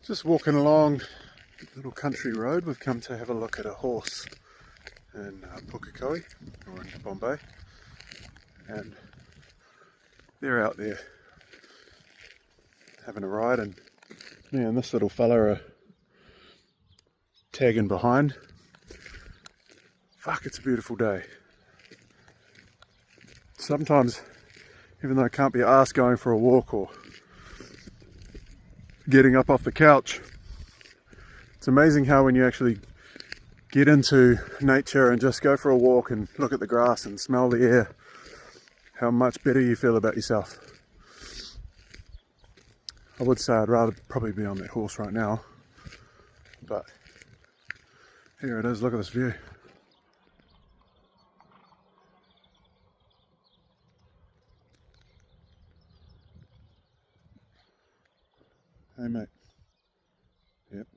Just walking along a little country road. We've come to have a look at a horse in Pukekohe, or in Bombay, and they're out there having a ride, and me and this little fella are tagging behind. Fuck, it's a beautiful day. Sometimes, even though I can't be arsed going for a walk or getting up off the couch, it's amazing how when you actually get into nature and just go for a walk and look at the grass and smell the air, how much better you feel about yourself. I would say I'd rather probably be on that horse right now, but here it is. Look at this view. Hey mate. Yep.